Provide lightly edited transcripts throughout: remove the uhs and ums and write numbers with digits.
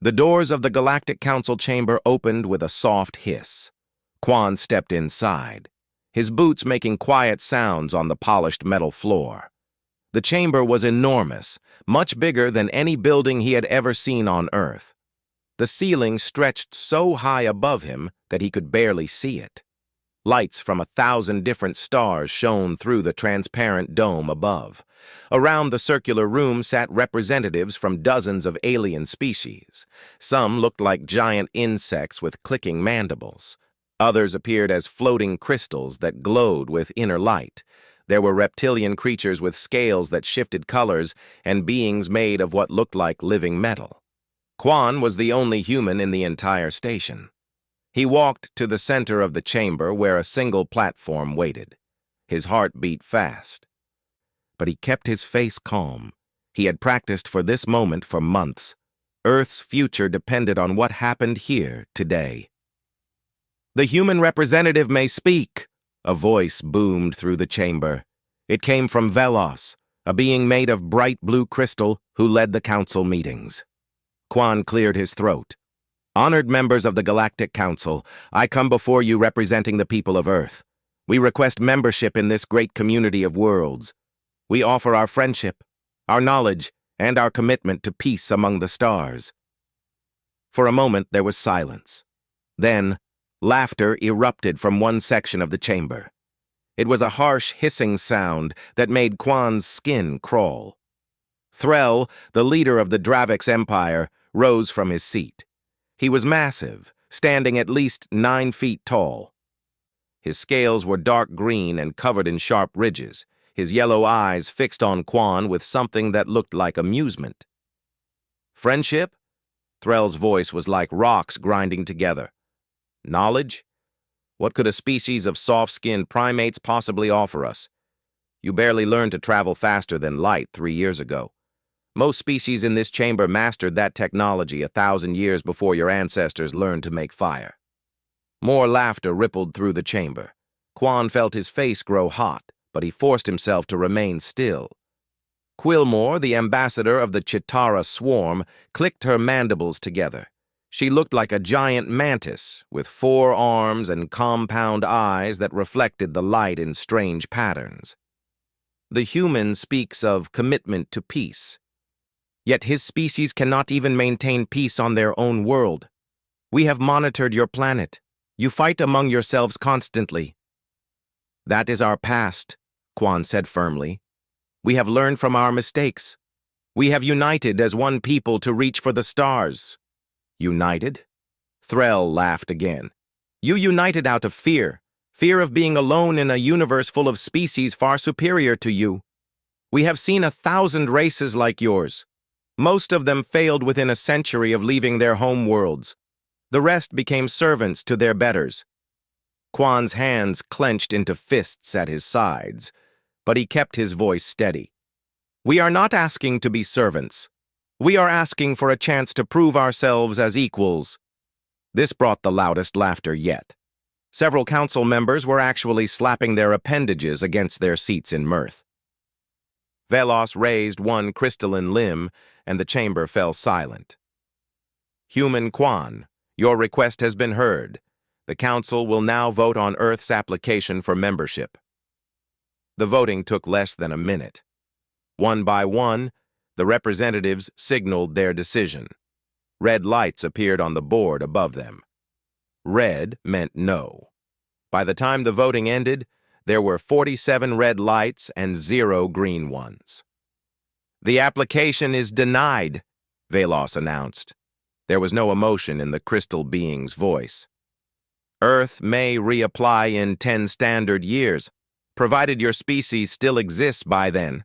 The doors of the Galactic Council chamber opened with a soft hiss. Quan stepped inside, his boots making quiet sounds on the polished metal floor. The chamber was enormous, much bigger than any building he had ever seen on Earth. The ceiling stretched so high above him that he could barely see it. Lights from 1,000 different stars shone through the transparent dome above. Around the circular room sat representatives from dozens of alien species. Some looked like giant insects with clicking mandibles. Others appeared as floating crystals that glowed with inner light. There were reptilian creatures with scales that shifted colors and beings made of what looked like living metal. Quan was the only human in the entire station. He walked to the center of the chamber where a single platform waited. His heart beat fast. But he kept his face calm. He had practiced for this moment for months. Earth's future depended on what happened here today. "The human representative may speak," a voice boomed through the chamber. It came from Velos, a being made of bright blue crystal who led the council meetings. Quan cleared his throat. "Honored members of the Galactic Council, I come before you representing the people of Earth. We request membership in this great community of worlds. We offer our friendship, our knowledge, and our commitment to peace among the stars." For a moment there was silence. Then, laughter erupted from one section of the chamber. It was a harsh hissing sound that made Quan's skin crawl. Threll, the leader of the Dravix Empire, rose from his seat. He was massive, standing at least 9 feet tall. His scales were dark green and covered in sharp ridges, his yellow eyes fixed on Quan with something that looked like amusement. "Friendship?" Threll's voice was like rocks grinding together. "Knowledge? What could a species of soft-skinned primates possibly offer us? You barely learned to travel faster than light 3 years ago. Most species in this chamber mastered that technology 1,000 years before your ancestors learned to make fire." More laughter rippled through the chamber. Quan felt his face grow hot, but he forced himself to remain still. Quillmore, the ambassador of the Chitara swarm, clicked her mandibles together. She looked like a giant mantis, with 4 arms and compound eyes that reflected the light in strange patterns. "The human speaks of commitment to peace. Yet his species cannot even maintain peace on their own world. We have monitored your planet. You fight among yourselves constantly." "That is our past," Quan said firmly. "We have learned from our mistakes. We have united as one people to reach for the stars." "United?" Threll laughed again. "You united out of fear. Fear of being alone in a universe full of species far superior to you. We have seen 1,000 races like yours. Most of them failed within a century of leaving their home worlds. The rest became servants to their betters." Quan's hands clenched into fists at his sides, but he kept his voice steady. "We are not asking to be servants. We are asking for a chance to prove ourselves as equals." This brought the loudest laughter yet. Several council members were actually slapping their appendages against their seats in mirth. Velos raised one crystalline limb, and the chamber fell silent. "Human Quan, your request has been heard. The council will now vote on Earth's application for membership." The voting took less than a minute. One by one, the representatives signaled their decision. Red lights appeared on the board above them. Red meant no. By the time the voting ended, there were 47 red lights and 0 green ones. "The application is denied," Velos announced. There was no emotion in the crystal being's voice. "Earth may reapply in 10 standard years, provided your species still exists by then."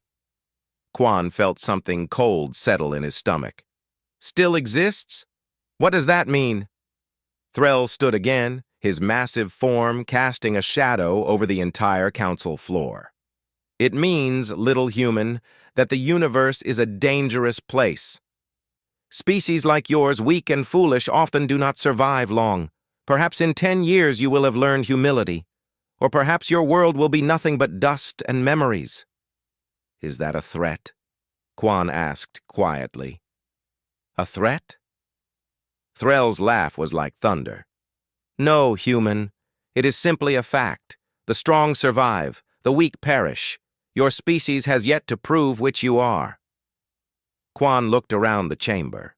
Quan felt something cold settle in his stomach. "Still exists? What does that mean?" Threll stood again, his massive form casting a shadow over the entire council floor. "It means, little human, that the universe is a dangerous place. Species like yours, weak and foolish, often do not survive long. Perhaps in 10 years you will have learned humility. Or perhaps your world will be nothing but dust and memories." "Is that a threat?" Quan asked quietly. "A threat?" Threll's laugh was like thunder. No, human. It is simply a fact. The strong survive, the weak perish. Your species has yet to prove which you are. Quan looked around the chamber.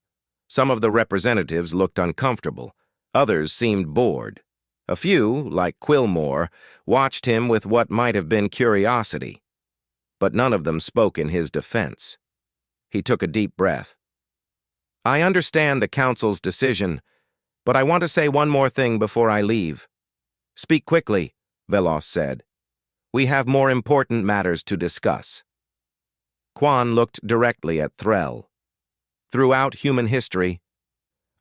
Some of the representatives looked uncomfortable. Others seemed bored. A few, like Quillmore, watched him with what might have been curiosity. But none of them spoke in his defense. He took a deep breath. I understand the Council's decision, but I want to say one more thing before I leave. Speak quickly, Velos said. We have more important matters to discuss. Quan looked directly at Threll. Throughout human history,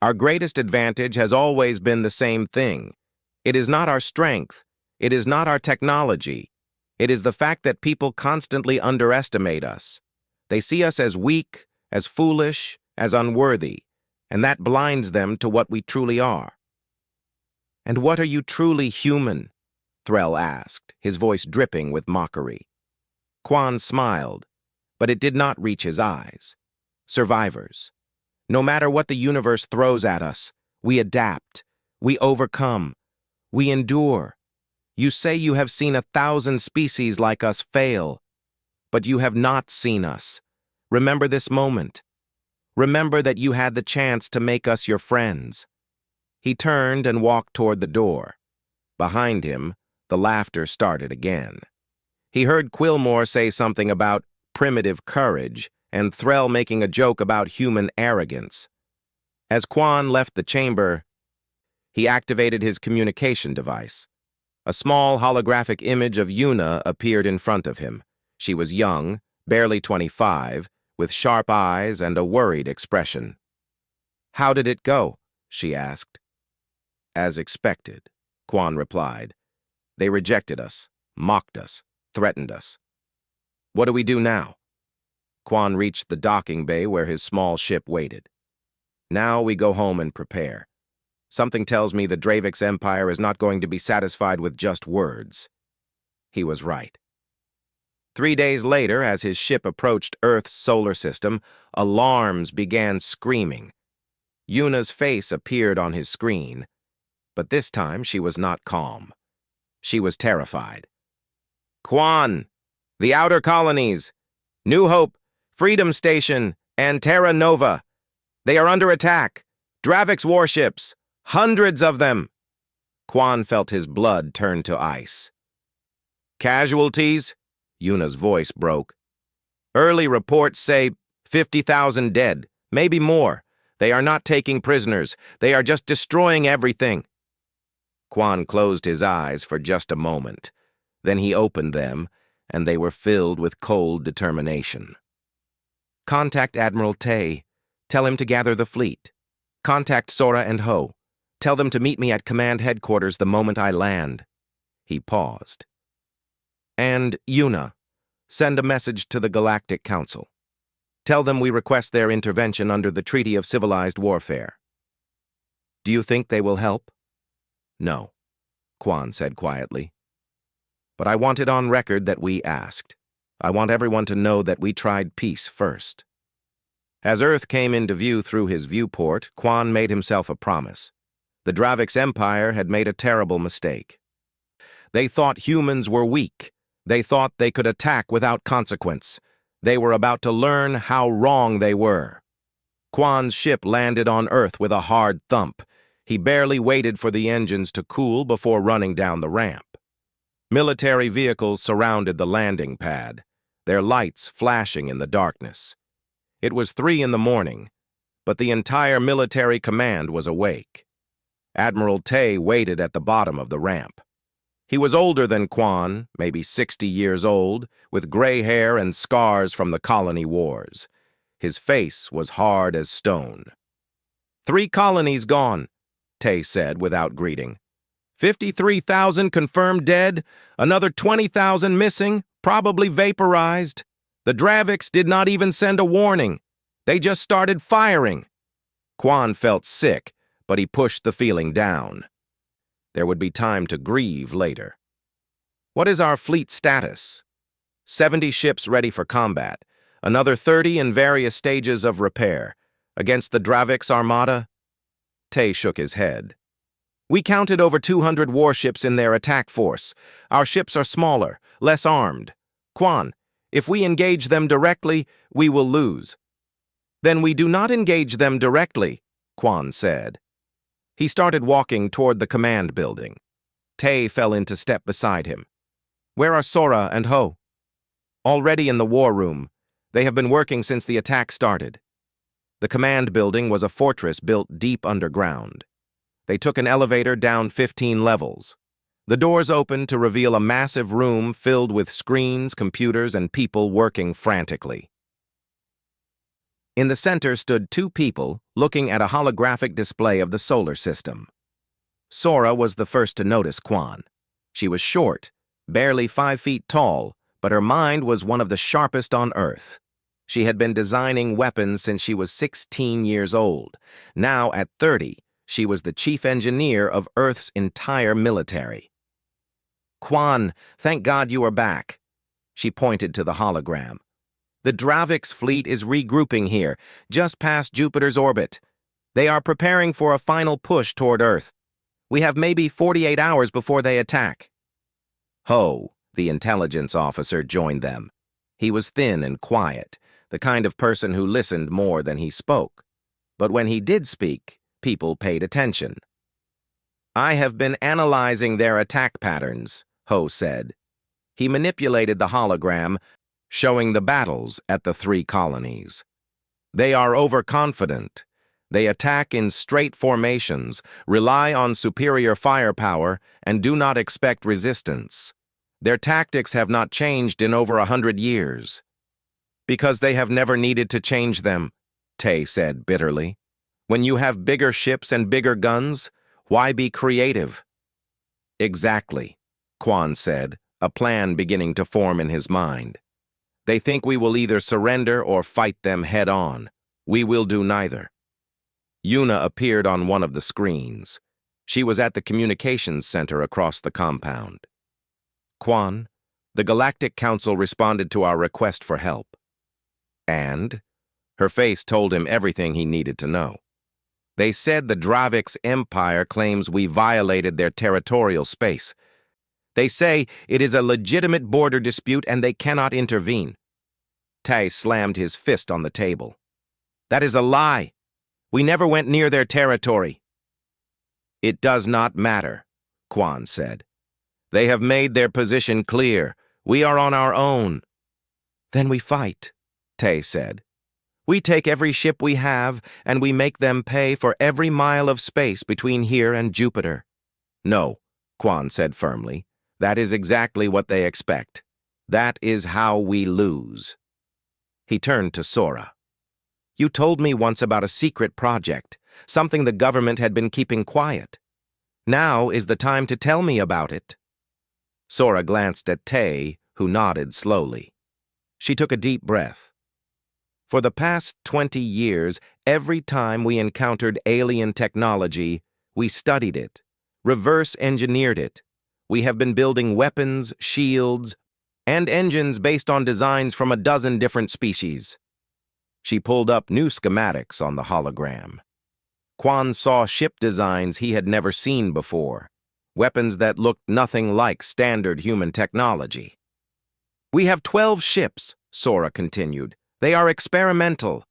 our greatest advantage has always been the same thing. It is not our strength. It is not our technology. It is the fact that people constantly underestimate us. They see us as weak, as foolish, as unworthy, and that blinds them to what we truly are. And what are you truly human? Threll asked, his voice dripping with mockery. Quan smiled, but it did not reach his eyes. Survivors. No matter what the universe throws at us, we adapt, we overcome, we endure. You say you have seen 1,000 species like us fail, but you have not seen us. Remember this moment. Remember that you had the chance to make us your friends. He turned and walked toward the door. Behind him, the laughter started again. He heard Quillmore say something about primitive courage and Threll making a joke about human arrogance. As Quan left the chamber, he activated his communication device. A small holographic image of Yuna appeared in front of him. She was young, barely 25, with sharp eyes and a worried expression. How did it go? She asked. As expected, Quan replied. They rejected us, mocked us, threatened us. What do we do now? Quan reached the docking bay where his small ship waited. Now we go home and prepare. Something tells me the Dravix Empire is not going to be satisfied with just words. He was right. 3 days later, as his ship approached Earth's solar system, alarms began screaming. Yuna's face appeared on his screen, but this time she was not calm. She was terrified. Quan, the outer colonies, New Hope, Freedom Station, and Terra Nova. They are under attack. Dravix warships. Hundreds of them. Quan felt his blood turn to ice. Casualties? Yuna's voice broke. Early reports say 50,000 dead, maybe more. They are not taking prisoners. They are just destroying everything. Quan closed his eyes for just a moment. Then he opened them, and they were filled with cold determination. Contact Admiral Tay. Tell him to gather the fleet. Contact Sora and Ho. Tell them to meet me at command headquarters the moment I land. He paused. And Yuna, send a message to the Galactic Council. Tell them we request their intervention under the Treaty of Civilized Warfare. Do you think they will help? No, Quan said quietly. But I want it on record that we asked. I want everyone to know that we tried peace first. As Earth came into view through his viewport, Quan made himself a promise. The Dravix Empire had made a terrible mistake. They thought humans were weak. They thought they could attack without consequence. They were about to learn how wrong they were. Quan's ship landed on Earth with a hard thump. He barely waited for the engines to cool before running down the ramp. Military vehicles surrounded the landing pad, their lights flashing in the darkness. It was 3 in the morning, but the entire military command was awake. Admiral Tay waited at the bottom of the ramp. He was older than Quan, maybe 60 years old, with gray hair and scars from the colony wars. His face was hard as stone. 3 colonies gone, Tay said without greeting. 53,000 confirmed dead, another 20,000 missing, probably vaporized. The Dravix did not even send a warning. They just started firing. Quan felt sick, but he pushed the feeling down. There would be time to grieve later. What is our fleet status? 70 ships ready for combat, another 30 in various stages of repair. Against the Dravix Armada? Tay shook his head. We counted over 200 warships in their attack force. Our ships are smaller, less armed. Quan, if we engage them directly, we will lose. Then we do not engage them directly, Quan said. He started walking toward the command building. Tay fell into step beside him. Where are Sora and Ho? Already in the war room. They have been working since the attack started. The command building was a fortress built deep underground. They took an elevator down 15 levels. The doors opened to reveal a massive room filled with screens, computers, and people working frantically. In the center stood two people looking at a holographic display of the solar system. Sora was the first to notice Quan. She was short, barely 5 feet tall, but her mind was one of the sharpest on Earth. She had been designing weapons since she was 16 years old. Now, at 30, she was the chief engineer of Earth's entire military. Quan, thank God you are back. She pointed to the hologram. The Dravix fleet is regrouping here, just past Jupiter's orbit. They are preparing for a final push toward Earth. We have maybe 48 hours before they attack. Ho, the intelligence officer, joined them. He was thin and quiet, the kind of person who listened more than he spoke. But when he did speak, people paid attention. I have been analyzing their attack patterns, Ho said. He manipulated the hologram, showing the battles at the 3 colonies. They are overconfident. They attack in straight formations, rely on superior firepower, and do not expect resistance. Their tactics have not changed in over 100 years. Because they have never needed to change them, Tay said bitterly. When you have bigger ships and bigger guns, why be creative? Exactly, Quan said, a plan beginning to form in his mind. They think we will either surrender or fight them head-on. We will do neither. Yuna appeared on one of the screens. She was at the communications center across the compound. Quan, the Galactic Council responded to our request for help. And? Her face told him everything he needed to know. They said the Dravix Empire claims we violated their territorial space. They say it is a legitimate border dispute and they cannot intervene. Tay slammed his fist on the table. That is a lie. We never went near their territory. It does not matter, Quan said. They have made their position clear. We are on our own. Then we fight, Tay said. We take every ship we have, and we make them pay for every mile of space between here and Jupiter. No, Quan said firmly. That is exactly what they expect. That is how we lose. He turned to Sora. You told me once about a secret project, something the government had been keeping quiet. Now is the time to tell me about it. Sora glanced at Tay, who nodded slowly. She took a deep breath. For the past 20 years, every time we encountered alien technology, we studied it, reverse engineered it. We have been building weapons, shields, and engines based on designs from a dozen different species. She pulled up new schematics on the hologram. Quan saw ship designs he had never seen before, weapons that looked nothing like standard human technology. We have 12 ships, Sora continued. They are experimental.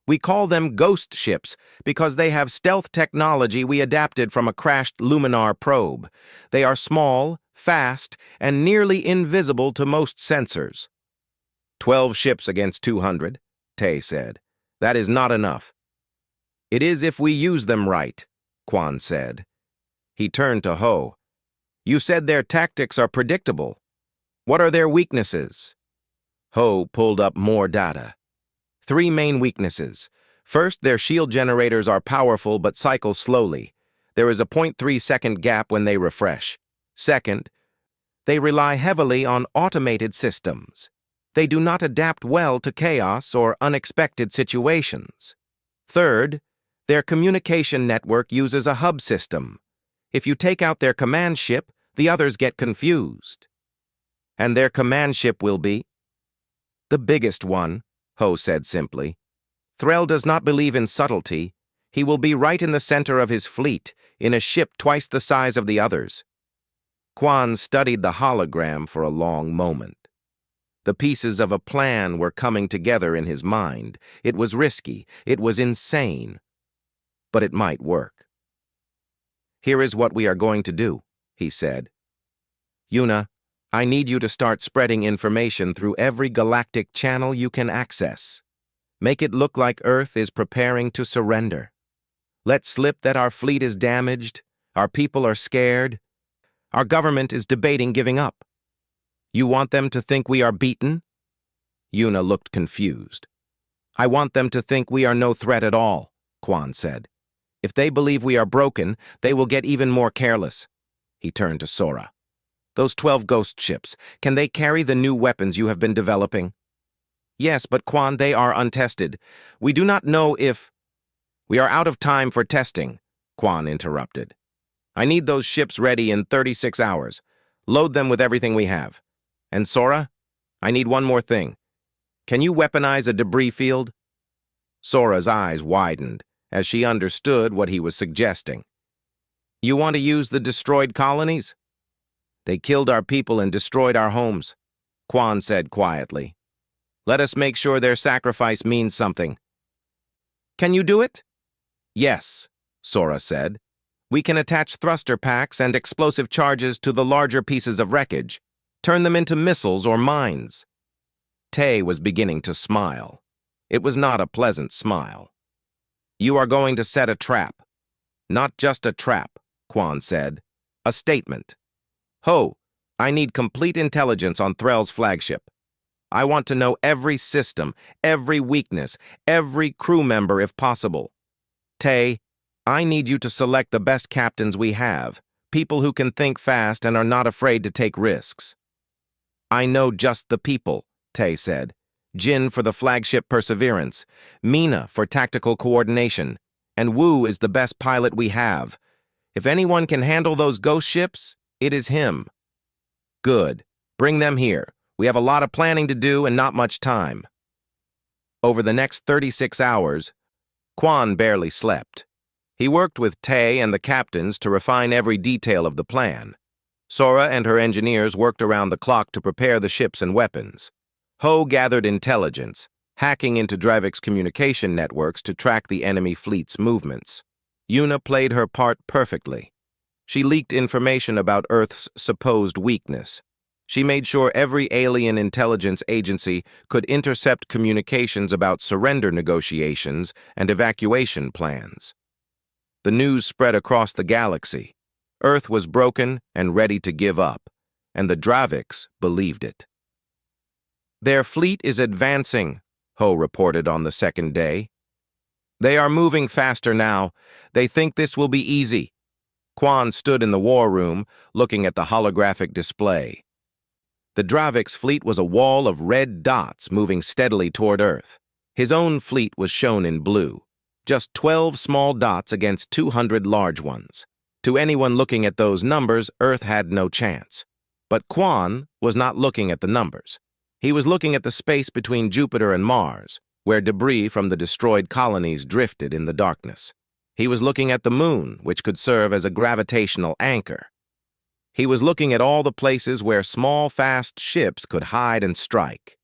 We call them ghost ships because they have stealth technology we adapted from a crashed Luminar probe. They are small, fast, and nearly invisible to most sensors. 12 ships against 200, Tay said. That is not enough. It is if we use them right, Quan said. He turned to Ho. You said their tactics are predictable. What are their weaknesses? Ho pulled up more data. 3 main weaknesses. First, their shield generators are powerful but cycle slowly. There is a 0.3-second gap when they refresh. Second, they rely heavily on automated systems. They do not adapt well to chaos or unexpected situations. Third, their communication network uses a hub system. If you take out their command ship, the others get confused. And their command ship will be? The biggest one, Ho said simply. Threll does not believe in subtlety. He will be right in the center of his fleet, in a ship twice the size of the others. Quan studied the hologram for a long moment. The pieces of a plan were coming together in his mind. It was risky. It was insane. But it might work. "Here is what we are going to do," he said. "Yuna, I need you to start spreading information through every galactic channel you can access. Make it look like Earth is preparing to surrender. Let slip that our fleet is damaged, our people are scared, our government is debating giving up. You want them to think we are beaten?" Yuna looked confused. "I want them to think we are no threat at all," Quan said. "If they believe we are broken, they will get even more careless." He turned to Sora. "Those 12 ghost ships, can they carry the new weapons you have been developing?" "Yes, but Quan, they are untested. We do not know if—" "We are out of time for testing," Quan interrupted. "I need those ships ready in 36 hours. Load them with everything we have. And Sora, I need one more thing. Can you weaponize a debris field?" Sora's eyes widened as she understood what he was suggesting. "You want to use the destroyed colonies?" "They killed our people and destroyed our homes," Quan said quietly. "Let us make sure their sacrifice means something." "Can you do it?" "Yes," Sora said. "We can attach thruster packs and explosive charges to the larger pieces of wreckage, turn them into missiles or mines." Tay was beginning to smile. It was not a pleasant smile. "You are going to set a trap." "Not just a trap," Quan said. "A statement. Ho, I need complete intelligence on Threll's flagship. I want to know every system, every weakness, every crew member if possible. Tay, I need you to select the best captains we have, people who can think fast and are not afraid to take risks." "I know just the people," Tay said. "Jin for the flagship Perseverance, Mina for tactical coordination, and Wu is the best pilot we have. If anyone can handle those ghost ships, it is him." "Good. Bring them here. We have a lot of planning to do and not much time." Over the next 36 hours, Quan barely slept. He worked with Tay and the captains to refine every detail of the plan. Sora and her engineers worked around the clock to prepare the ships and weapons. Ho gathered intelligence, hacking into Dravik's communication networks to track the enemy fleet's movements. Yuna played her part perfectly. She leaked information about Earth's supposed weakness. She made sure every alien intelligence agency could intercept communications about surrender negotiations and evacuation plans. The news spread across the galaxy. Earth was broken and ready to give up, and the Draviks believed it. "Their fleet is advancing," Ho reported on the second day. "They are moving faster now. They think this will be easy." Quan stood in the war room, looking at the holographic display. The Dravik's fleet was a wall of red dots moving steadily toward Earth. His own fleet was shown in blue, just 12 small dots against 200 large ones. To anyone looking at those numbers, Earth had no chance. But Quan was not looking at the numbers. He was looking at the space between Jupiter and Mars, where debris from the destroyed colonies drifted in the darkness. He was looking at the moon, which could serve as a gravitational anchor. He was looking at all the places where small, fast ships could hide and strike.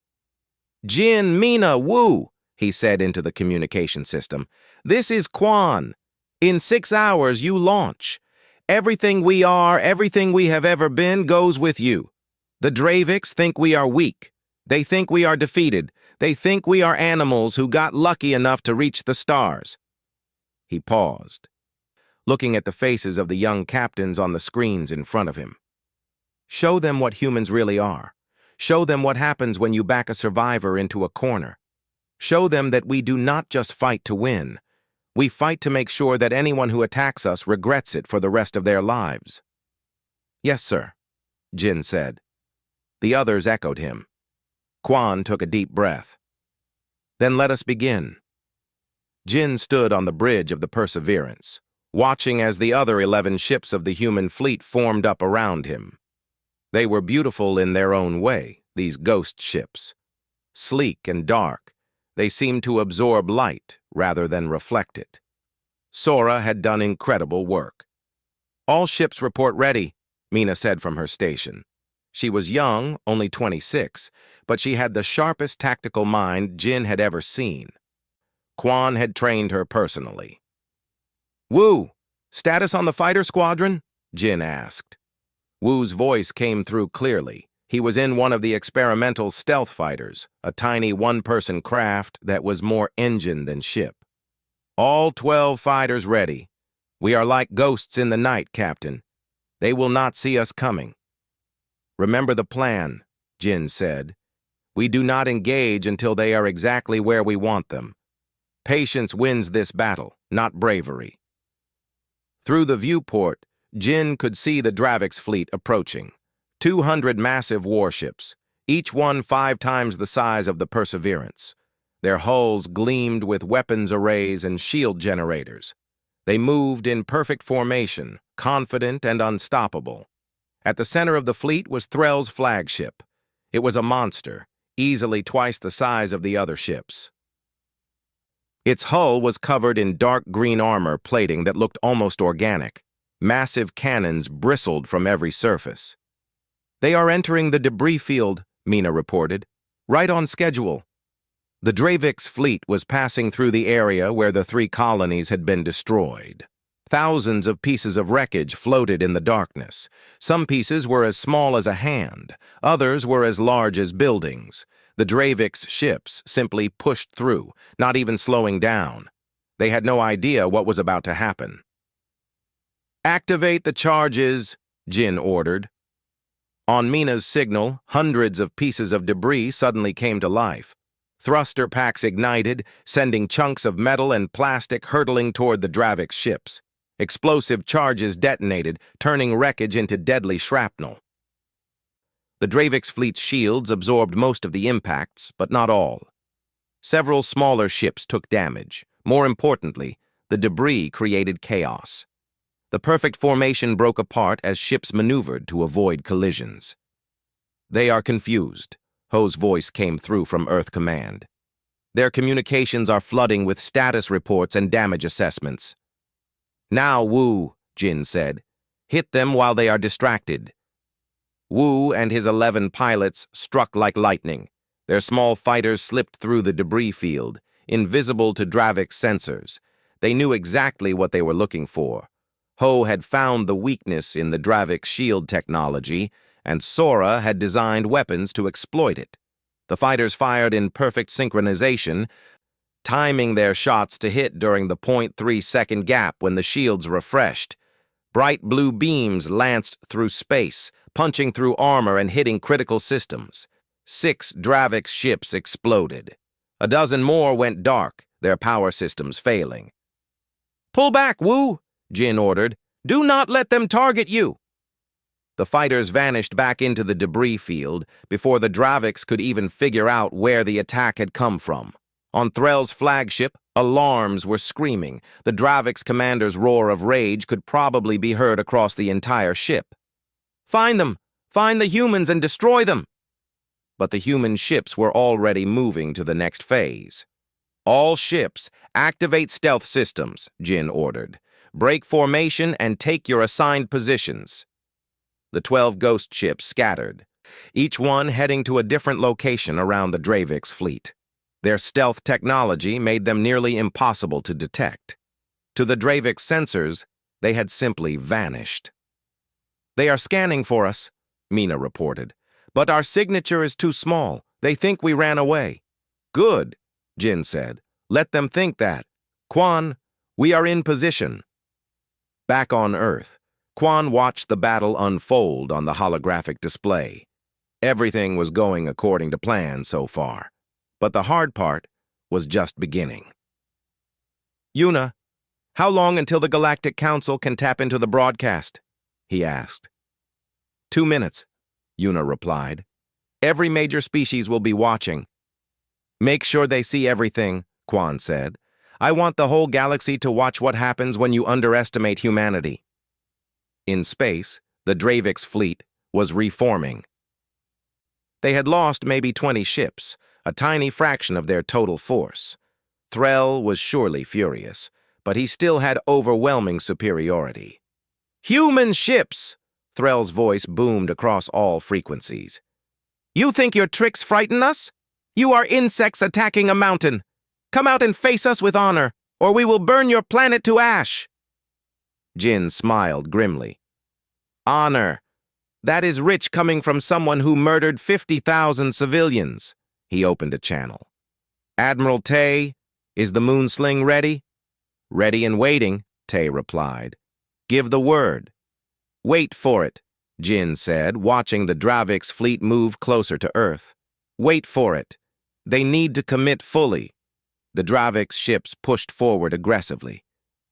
"Jin, Mina, Wu," he said into the communication system. "This is Quan. In 6 hours, you launch. Everything we are, everything we have ever been, goes with you. The Draviks think we are weak. They think we are defeated. They think we are animals who got lucky enough to reach the stars." He paused, looking at the faces of the young captains on the screens in front of him. "Show them what humans really are. Show them what happens when you back a survivor into a corner. Show them that we do not just fight to win. We fight to make sure that anyone who attacks us regrets it for the rest of their lives." "Yes, sir," Jin said. The others echoed him. Quan took a deep breath. "Then let us begin." Jin stood on the bridge of the Perseverance, watching as the other 11 ships of the human fleet formed up around him. They were beautiful in their own way, these ghost ships. Sleek and dark, they seemed to absorb light rather than reflect it. Sora had done incredible work. "All ships report ready," Mina said from her station. She was young, only 26, but she had the sharpest tactical mind Jin had ever seen. Quan had trained her personally. "Wu, status on the fighter squadron?" Jin asked. Wu's voice came through clearly. He was in one of the experimental stealth fighters, a tiny one-person craft that was more engine than ship. "All 12 fighters ready. We are like ghosts in the night, Captain. They will not see us coming." "Remember the plan," Jin said. "We do not engage until they are exactly where we want them. Patience wins this battle, not bravery." Through the viewport, Jin could see the Dravix fleet approaching. 200 massive warships, each one 5 times the size of the Perseverance. Their hulls gleamed with weapons arrays and shield generators. They moved in perfect formation, confident and unstoppable. At the center of the fleet was Threll's flagship. It was a monster, easily twice the size of the other ships. Its hull was covered in dark green armor plating that looked almost organic. Massive cannons bristled from every surface. "They are entering the debris field," Mina reported. "Right on schedule." The Dravix fleet was passing through the area where the 3 colonies had been destroyed. Thousands of pieces of wreckage floated in the darkness. Some pieces were as small as a hand. Others were as large as buildings. The Dravix ships simply pushed through, not even slowing down. They had no idea what was about to happen. "Activate the charges," Jin ordered. On Mina's signal, hundreds of pieces of debris suddenly came to life. Thruster packs ignited, sending chunks of metal and plastic hurtling toward the Dravix ships. Explosive charges detonated, turning wreckage into deadly shrapnel. The Dravix fleet's shields absorbed most of the impacts, but not all. Several smaller ships took damage. More importantly, the debris created chaos. The perfect formation broke apart as ships maneuvered to avoid collisions. "They are confused," Ho's voice came through from Earth Command. "Their communications are flooding with status reports and damage assessments." "Now, Wu," Jin said. "Hit them while they are distracted." Wu and his 11 pilots struck like lightning. Their small fighters slipped through the debris field, invisible to Dravix sensors. They knew exactly what they were looking for. Ho had found the weakness in the Dravix shield technology, and Sora had designed weapons to exploit it. The fighters fired in perfect synchronization, timing their shots to hit during the 0.3-second gap when the shields refreshed. Bright blue beams lanced through space, punching through armor and hitting critical systems. 6 Dravix ships exploded. A dozen more went dark, their power systems failing. "Pull back, Wu!" Jin ordered. "Do not let them target you!" The fighters vanished back into the debris field before the Dravix could even figure out where the attack had come from. On Threll's flagship, alarms were screaming. The Dravix commander's roar of rage could probably be heard across the entire ship. "Find them! Find the humans and destroy them!" But the human ships were already moving to the next phase. "All ships, activate stealth systems," Jin ordered. "Break formation and take your assigned positions." The 12 ghost ships scattered, each one heading to a different location around the Dravix fleet. Their stealth technology made them nearly impossible to detect. To the Dravix sensors, they had simply vanished. "They are scanning for us," Mina reported. "But our signature is too small. They think we ran away." "Good," Jin said. "Let them think that. Quan, we are in position." Back on Earth, Quan watched the battle unfold on the holographic display. Everything was going according to plan so far, but the hard part was just beginning. "Yuna, how long until the Galactic Council can tap into the broadcast?" he asked. 2 minutes, Yuna replied. "Every major species will be watching." "Make sure they see everything," Quan said. "I want the whole galaxy to watch what happens when you underestimate humanity." In space, the Dravix fleet was reforming. They had lost maybe 20 ships, a tiny fraction of their total force. Threll was surely furious, but he still had overwhelming superiority. "Human ships!" Threll's voice boomed across all frequencies. "You think your tricks frighten us? You are insects attacking a mountain. Come out and face us with honor, or we will burn your planet to ash." Jin smiled grimly. "Honor. That is rich coming from someone who murdered 50,000 civilians." He opened a channel. "Admiral Tay, is the moonsling ready?" "Ready and waiting," Tay replied. "Give the word." "Wait for it," Jin said, watching the Dravik's fleet move closer to Earth. "Wait for it. They need to commit fully." The Dravik's ships pushed forward aggressively.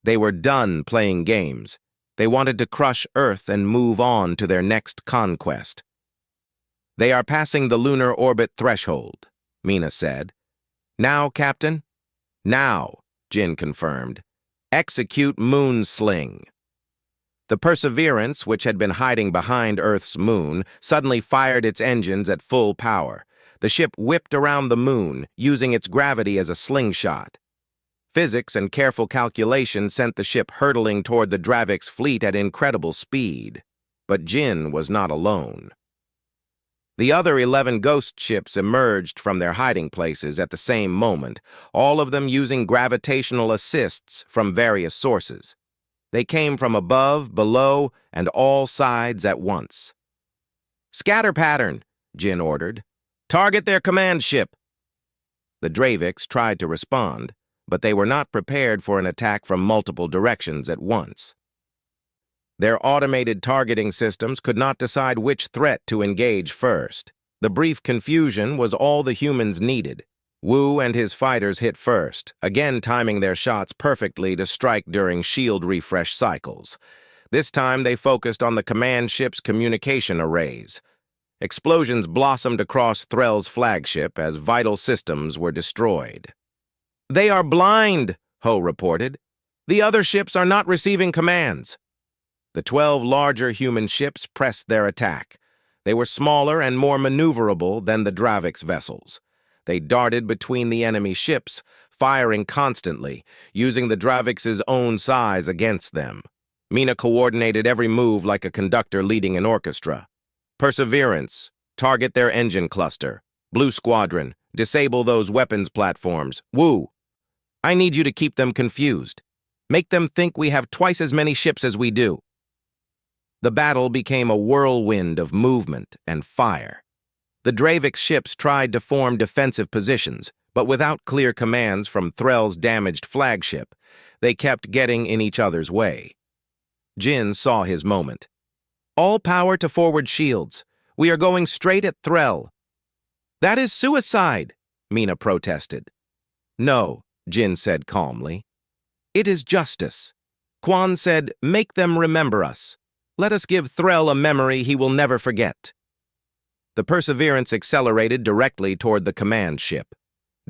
They were done playing games. They wanted to crush Earth and move on to their next conquest. "They are passing the lunar orbit threshold," Mina said. "Now, Captain?" "Now," Jin confirmed. "Execute Moonsling." The Perseverance, which had been hiding behind Earth's moon, suddenly fired its engines at full power. The ship whipped around the moon, using its gravity as a slingshot. Physics and careful calculation sent the ship hurtling toward the Dravik's fleet at incredible speed. But Jin was not alone. The other 11 ghost ships emerged from their hiding places at the same moment, all of them using gravitational assists from various sources. They came from above, below, and all sides at once. "Scatter pattern," Jin ordered. "Target their command ship." The Draviks tried to respond, but they were not prepared for an attack from multiple directions at once. Their automated targeting systems could not decide which threat to engage first. The brief confusion was all the humans needed. Wu and his fighters hit first, again timing their shots perfectly to strike during shield refresh cycles. This time they focused on the command ship's communication arrays. Explosions blossomed across Threll's flagship as vital systems were destroyed. "They are blind," Ho reported. "The other ships are not receiving commands." The 12 larger human ships pressed their attack. They were smaller and more maneuverable than the Dravik's vessels. They darted between the enemy ships, firing constantly, using the Dravik's own size against them. Mina coordinated every move like a conductor leading an orchestra. "Perseverance, target their engine cluster. Blue Squadron, disable those weapons platforms. Wu, I need you to keep them confused. Make them think we have twice as many ships as we do." The battle became a whirlwind of movement and fire. The Dravik's ships tried to form defensive positions, but without clear commands from Threll's damaged flagship, they kept getting in each other's way. Jin saw his moment. "All power to forward shields. We are going straight at Threll." "That is suicide," Mina protested. "No," Jin said calmly. "It is justice." Quan said, "Make them remember us. Let us give Threll a memory he will never forget." The Perseverance accelerated directly toward the command ship.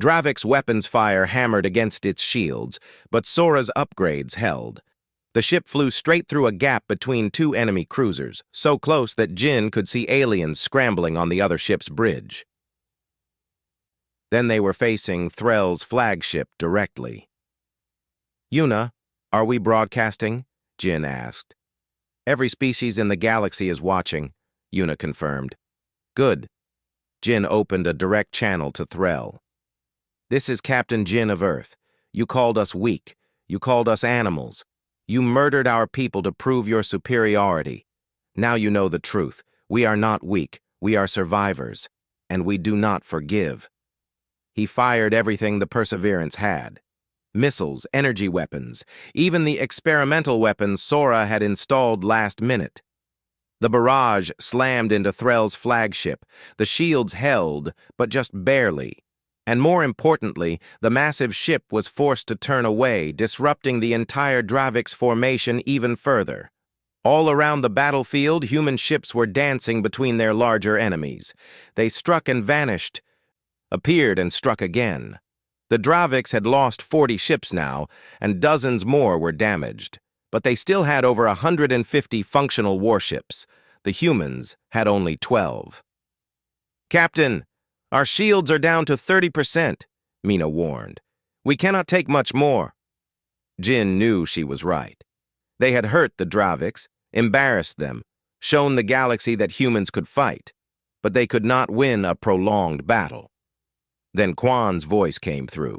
Dravik's weapons fire hammered against its shields, but Sora's upgrades held. The ship flew straight through a gap between two enemy cruisers, so close that Jin could see aliens scrambling on the other ship's bridge. Then they were facing Threll's flagship directly. "Yuna, are we broadcasting?" Jin asked. "Every species in the galaxy is watching," Yuna confirmed. "Good." Jin opened a direct channel to Threll. "This is Captain Jin of Earth. You called us weak. You called us animals. You murdered our people to prove your superiority. Now you know the truth. We are not weak. We are survivors. And we do not forgive." He fired everything the Perseverance had. Missiles, energy weapons, even the experimental weapons Sora had installed last minute. The barrage slammed into Threll's flagship. The shields held, but just barely. And more importantly, the massive ship was forced to turn away, disrupting the entire Dravik's formation even further. All around the battlefield, human ships were dancing between their larger enemies. They struck and vanished, appeared and struck again. The Dravik's had lost 40 ships now, and dozens more were damaged. But they still had over 150 functional warships. The humans had only 12. "Captain, our shields are down to 30%, Mina warned. "We cannot take much more." Jin knew she was right. They had hurt the Draviks, embarrassed them, shown the galaxy that humans could fight, but they could not win a prolonged battle. Then Quan's voice came through.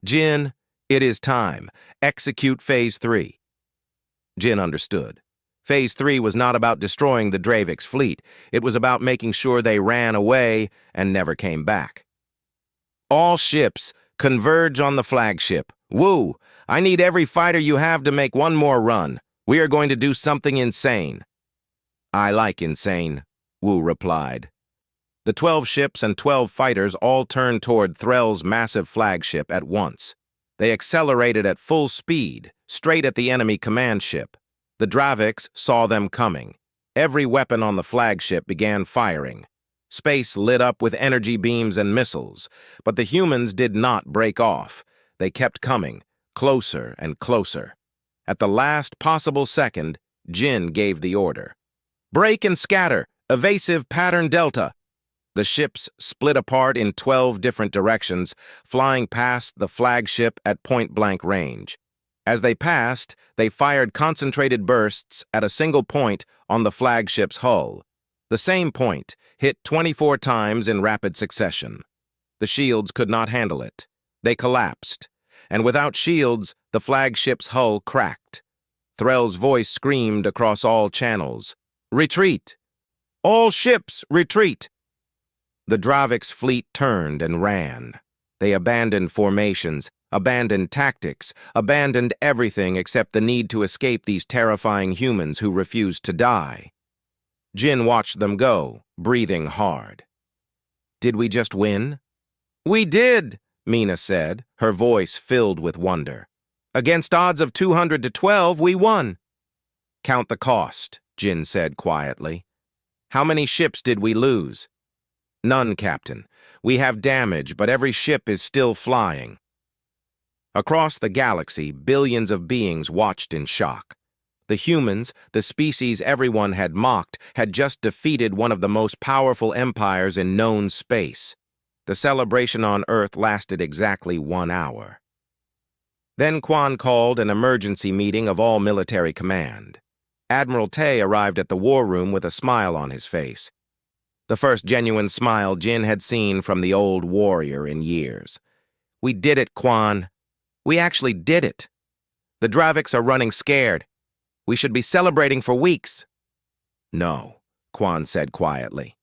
Jin, it is time. Execute Phase 3. Jin understood. Phase 3 was not about destroying the Dravik's fleet. It was about making sure they ran away and never came back. All ships, converge on the flagship. Wu, I need every fighter you have to make one more run. We are going to do something insane. I like insane, Wu replied. The 12 ships and 12 fighters all turned toward Threll's massive flagship at once. They accelerated at full speed, straight at the enemy command ship. The Draviks saw them coming. Every weapon on the flagship began firing. Space lit up with energy beams and missiles, but the humans did not break off. They kept coming, closer and closer. At the last possible second, Jin gave the order. Break and scatter, evasive pattern delta. The ships split apart in 12 different directions, flying past the flagship at point-blank range. As they passed, they fired concentrated bursts at a single point on the flagship's hull. The same point hit 24 times in rapid succession. The shields could not handle it. They collapsed, and without shields, the flagship's hull cracked. Threll's voice screamed across all channels. Retreat! All ships, retreat! The Dravik's fleet turned and ran. They abandoned formations, abandoned tactics, abandoned everything except the need to escape these terrifying humans who refused to die. Jin watched them go, breathing hard. Did we just win? We did, Mina said, her voice filled with wonder. Against odds of 200 to 12, we won. Count the cost, Jin said quietly. How many ships did we lose? None, Captain. We have damage, but every ship is still flying. Across the galaxy, billions of beings watched in shock. The humans, the species everyone had mocked, had just defeated one of the most powerful empires in known space. The celebration on Earth lasted exactly 1 hour. Then Quan called an emergency meeting of all military command. Admiral Tay arrived at the war room with a smile on his face. The first genuine smile Jin had seen from the old warrior in years. We did it, Quan. We actually did it. The Draviks are running scared. We should be celebrating for weeks. No, Quan said quietly.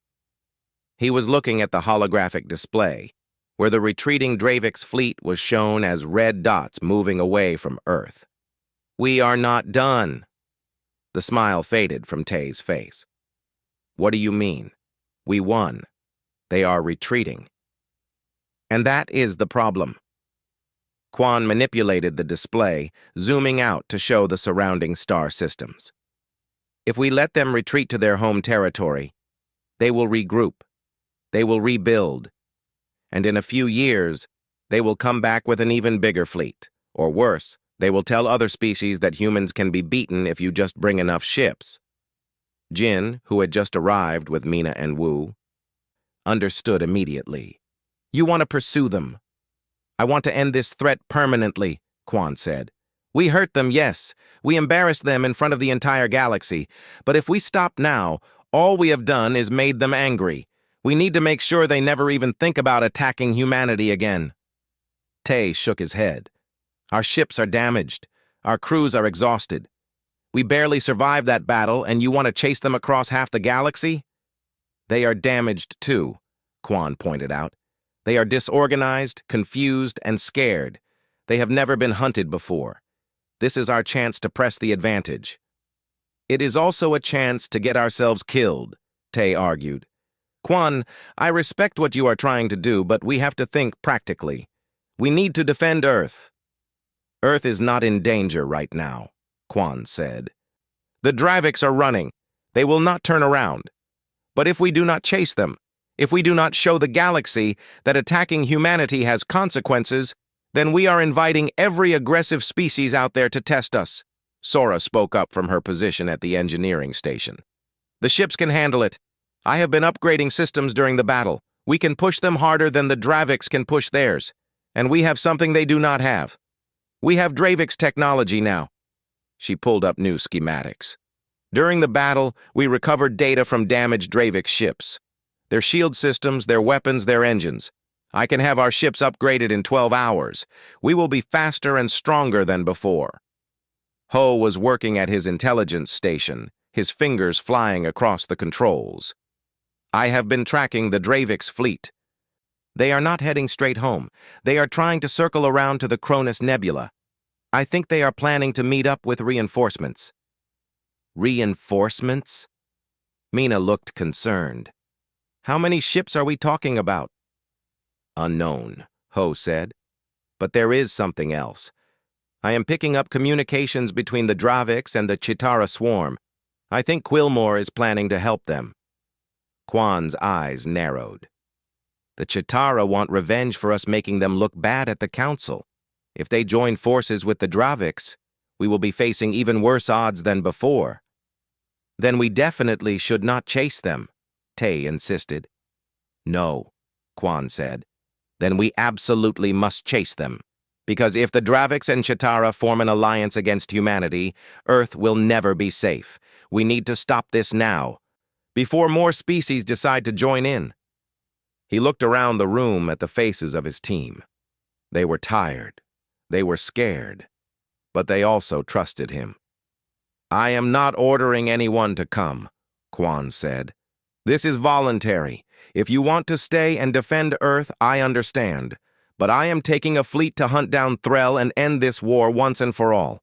He was looking at the holographic display, where the retreating Dravik's fleet was shown as red dots moving away from Earth. We are not done. The smile faded from Tay's face. What do you mean? We won. They are retreating. And that is the problem. Quan manipulated the display, zooming out to show the surrounding star systems. If we let them retreat to their home territory, they will regroup. They will rebuild. And in a few years, they will come back with an even bigger fleet. Or worse, they will tell other species that humans can be beaten if you just bring enough ships. Jin, who had just arrived with Mina and Wu, understood immediately. You want to pursue them. I want to end this threat permanently, Quan said. We hurt them, yes. We embarrassed them in front of the entire galaxy. But if we stop now, all we have done is made them angry. We need to make sure they never even think about attacking humanity again. Tay shook his head. Our ships are damaged. Our crews are exhausted. We barely survived that battle, and you want to chase them across half the galaxy? They are damaged too, Quan pointed out. They are disorganized, confused, and scared. They have never been hunted before. This is our chance to press the advantage. It is also a chance to get ourselves killed, Tay argued. Quan, I respect what you are trying to do, but we have to think practically. We need to defend Earth. Earth is not in danger right now, Quan said. The Draviks are running. They will not turn around. But if we do not chase them, if we do not show the galaxy that attacking humanity has consequences, then we are inviting every aggressive species out there to test us. Sora spoke up from her position at the engineering station. The ships can handle it. I have been upgrading systems during the battle. We can push them harder than the Draviks can push theirs. And we have something they do not have. We have Dravik's technology now. She pulled up new schematics. During the battle, we recovered data from damaged Dravik ships. Their shield systems, their weapons, their engines. I can have our ships upgraded in 12 hours. We will be faster and stronger than before. Ho was working at his intelligence station, his fingers flying across the controls. I have been tracking the Dravik's fleet. They are not heading straight home. They are trying to circle around to the Cronus Nebula. I think they are planning to meet up with reinforcements. Reinforcements? Mina looked concerned. How many ships are we talking about? Unknown, Ho said. But there is something else. I am picking up communications between the Draviks and the Chitara swarm. I think Quillmore is planning to help them. Quan's eyes narrowed. The Chitara want revenge for us making them look bad at the Council. If they join forces with the Draviks, we will be facing even worse odds than before. Then we definitely should not chase them, Tay insisted. No, Quan said. Then we absolutely must chase them. Because if the Draviks and Chitara form an alliance against humanity, Earth will never be safe. We need to stop this now, before more species decide to join in. He looked around the room at the faces of his team. They were tired. They were scared. But they also trusted him. I am not ordering anyone to come, Quan said. This is voluntary. If you want to stay and defend Earth, I understand. But I am taking a fleet to hunt down Threll and end this war once and for all.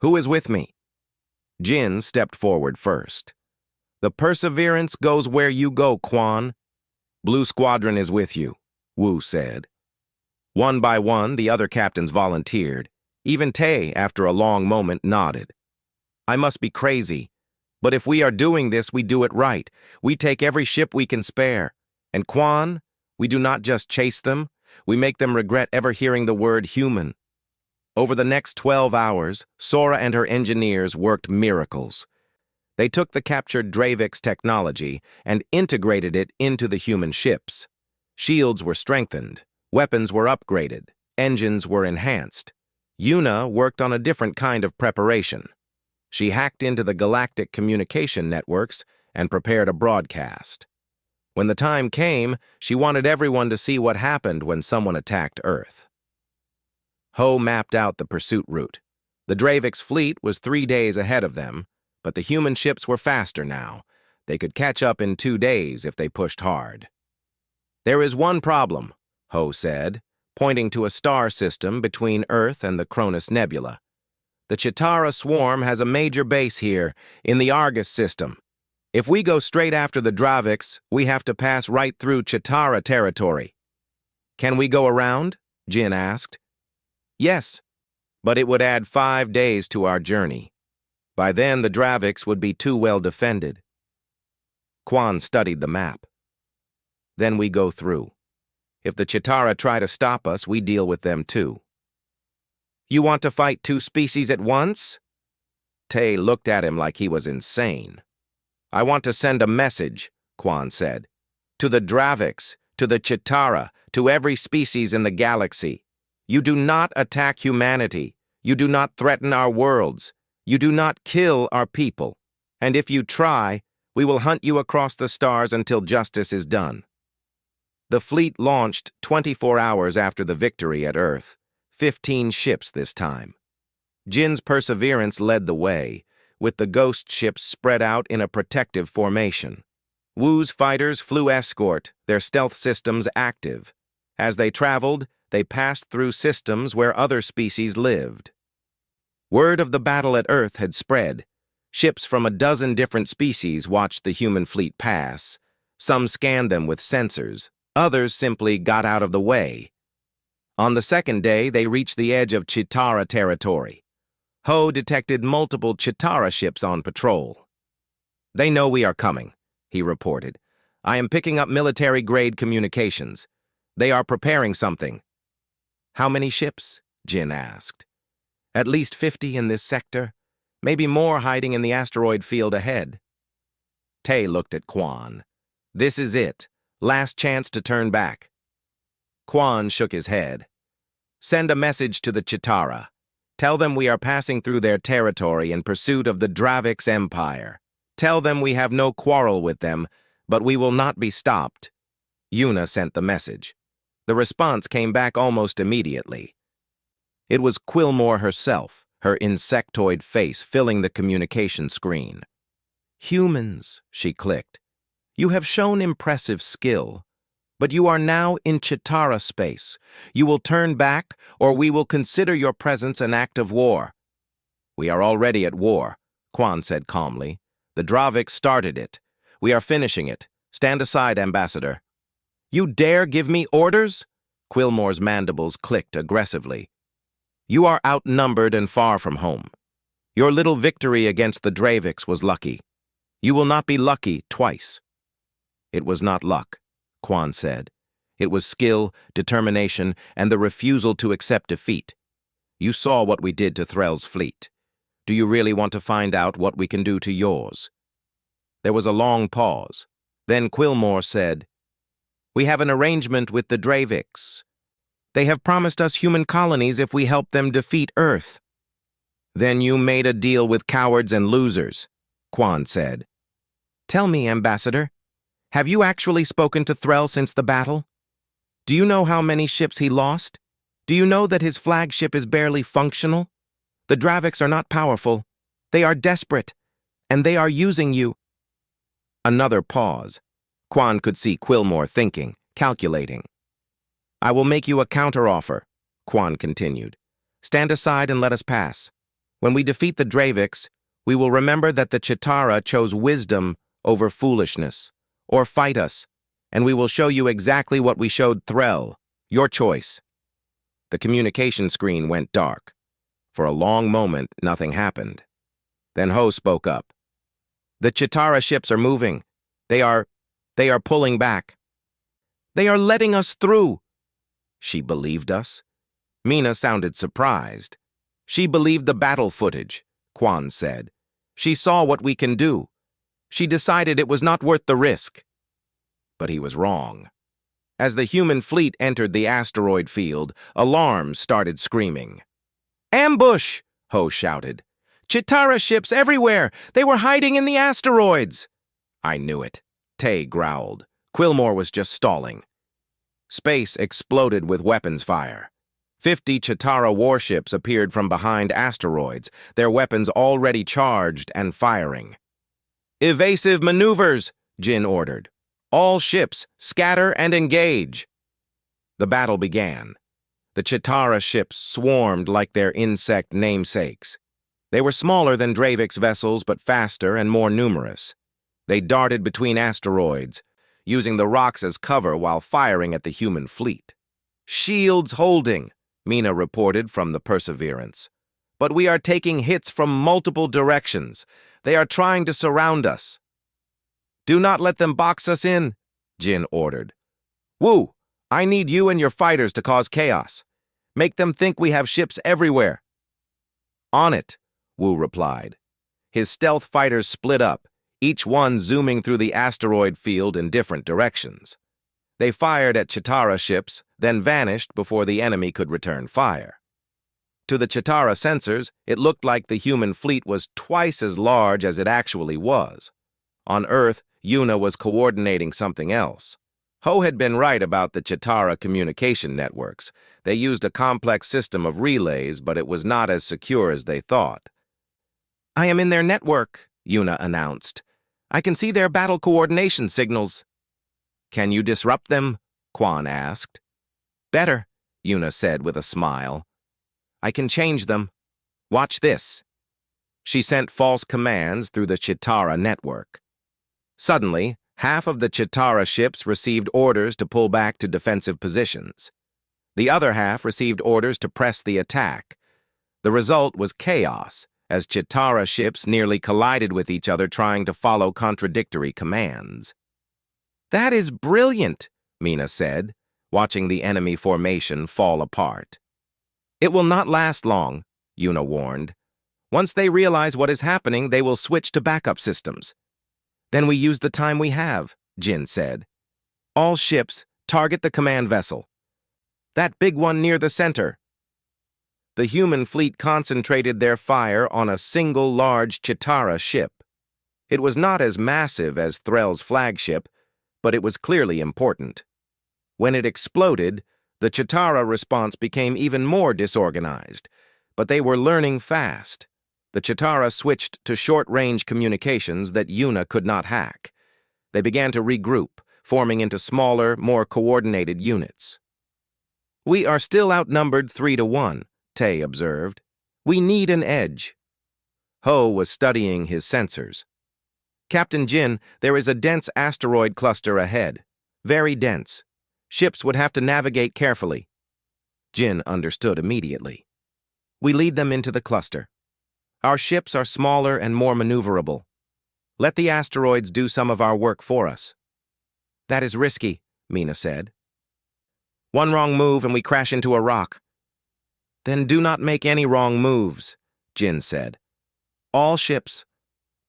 Who is with me? Jin stepped forward first. The Perseverance goes where you go, Quan. Blue Squadron is with you, Wu said. One by one, the other captains volunteered. Even Tay, after a long moment, nodded. I must be crazy, but if we are doing this, we do it right. We take every ship we can spare. And Quan, we do not just chase them, we make them regret ever hearing the word human. Over the next 12 hours, Sora and her engineers worked miracles. They took the captured Dravik's technology and integrated it into the human ships. Shields were strengthened, weapons were upgraded, engines were enhanced. Yuna worked on a different kind of preparation. She hacked into the galactic communication networks and prepared a broadcast. When the time came, she wanted everyone to see what happened when someone attacked Earth. Ho mapped out the pursuit route. The Dravik's fleet was 3 days ahead of them, but the human ships were faster now. They could catch up in 2 days if they pushed hard. There is one problem, Ho said, pointing to a star system between Earth and the Cronus Nebula. The Chitara swarm has a major base here, in the Argus system. If we go straight after the Draviks, we have to pass right through Chitara territory. Can we go around? Jin asked. Yes, but it would add 5 days to our journey. By then, the Draviks would be too well defended. Quan studied the map. Then we go through. If the Chitara try to stop us, we deal with them too. You want to fight 2 species at once? Tay looked at him like he was insane. I want to send a message, Quan said. To the Draviks, to the Chitara, to every species in the galaxy. You do not attack humanity. You do not threaten our worlds. You do not kill our people. And if you try, we will hunt you across the stars until justice is done. The fleet launched 24 hours after the victory at Earth, 15 ships this time. Jin's Perseverance led the way, with the ghost ships spread out in a protective formation. Wu's fighters flew escort, their stealth systems active. As they traveled, they passed through systems where other species lived. Word of the battle at Earth had spread. Ships from a dozen different species watched the human fleet pass. Some scanned them with sensors. Others simply got out of the way. On the second day, they reached the edge of Chitara territory. Ho detected multiple Chitara ships on patrol. They know we are coming, he reported. I am picking up military-grade communications. They are preparing something. How many ships? Jin asked. At least 50 in this sector, maybe more hiding in the asteroid field ahead. Tay looked at Quan. This is it. Last chance to turn back. Quan shook his head. Send a message to the Chitara. Tell them we are passing through their territory in pursuit of the Dravix Empire. Tell them we have no quarrel with them, but we will not be stopped. Yuna sent the message. The response came back almost immediately. It was Quillmore herself, her insectoid face filling the communication screen. "Humans," she clicked. "You have shown impressive skill, but you are now in Chitara space. You will turn back, or we will consider your presence an act of war." "We are already at war," Quan said calmly. "The Dravix started it. We are finishing it. Stand aside, Ambassador." "You dare give me orders?" Quillmore's mandibles clicked aggressively. "You are outnumbered and far from home. Your little victory against the Dravix was lucky. You will not be lucky twice." "It was not luck," Quan said. "It was skill, determination, and the refusal to accept defeat. You saw what we did to Threll's fleet. Do you really want to find out what we can do to yours?" There was a long pause. Then Quillmore said, "We have an arrangement with the Dravix. They have promised us human colonies if we help them defeat Earth." "Then you made a deal with cowards and losers," Quan said. "Tell me, Ambassador, have you actually spoken to Threll since the battle? Do you know how many ships he lost? Do you know that his flagship is barely functional? The Dravix are not powerful. They are desperate, and they are using you." Another pause. Quan could see Quillmore thinking, calculating. "I will make you a counteroffer," Quan continued. "Stand aside and let us pass. When we defeat the Dravix, we will remember that the Chitara chose wisdom over foolishness, or fight us, and we will show you exactly what we showed Threll. Your choice." The communication screen went dark. For a long moment, nothing happened. Then Ho spoke up. "The Chitara ships are moving. They are pulling back. They are letting us through." "She believed us?" Mina sounded surprised. "She believed the battle footage," Quan said. "She saw what we can do. She decided it was not worth the risk." But he was wrong. As the human fleet entered the asteroid field, alarms started screaming. "Ambush!" Ho shouted. "Chitara ships everywhere! They were hiding in the asteroids!" "I knew it," Tay growled. Quillmore was just stalling. Space exploded with weapons fire. 50 Chitara warships appeared from behind asteroids, their weapons already charged and firing. "Evasive maneuvers," Jin ordered. "All ships, scatter and engage." The battle began. The Chitara ships swarmed like their insect namesakes. They were smaller than Dravix vessels, but faster and more numerous. They darted between asteroids, using the rocks as cover while firing at the human fleet. "Shields holding," Mina reported from the Perseverance. "But we are taking hits from multiple directions. They are trying to surround us." "Do not let them box us in," Jin ordered. "Wu, I need you and your fighters to cause chaos. Make them think we have ships everywhere." "On it," Wu replied. His stealth fighters split up, each one zooming through the asteroid field in different directions. They fired at Chitara ships, then vanished before the enemy could return fire. To the Chitara sensors, it looked like the human fleet was twice as large as it actually was. On Earth, Yuna was coordinating something else. Ho had been right about the Chitara communication networks. They used a complex system of relays, but it was not as secure as they thought. "I am in their network," Yuna announced. "I can see their battle coordination signals." "Can you disrupt them?" Quan asked. "Better," Yuna said with a smile. "I can change them. Watch this." She sent false commands through the Chitara network. Suddenly, half of the Chitara ships received orders to pull back to defensive positions. The other half received orders to press the attack. The result was chaos, as Chitara ships nearly collided with each other trying to follow contradictory commands. "That is brilliant," Mina said, watching the enemy formation fall apart. "It will not last long," Yuna warned. "Once they realize what is happening, they will switch to backup systems." "Then we use the time we have," Jin said. "All ships, target the command vessel. That big one near the center." The human fleet concentrated their fire on a single large Chitara ship. It was not as massive as Threll's flagship, but it was clearly important. When it exploded, the Chitara response became even more disorganized, but they were learning fast. The Chitara switched to short-range communications that Yuna could not hack. They began to regroup, forming into smaller, more coordinated units. "We are still outnumbered 3-1, Tay observed. "We need an edge." Ho was studying his sensors. "Captain Jin, there is a dense asteroid cluster ahead. Very dense. Ships would have to navigate carefully." Jin understood immediately. "We lead them into the cluster. Our ships are smaller and more maneuverable. Let the asteroids do some of our work for us." "That is risky," Mina said. "One wrong move and we crash into a rock." "Then do not make any wrong moves," Jin said. "All ships,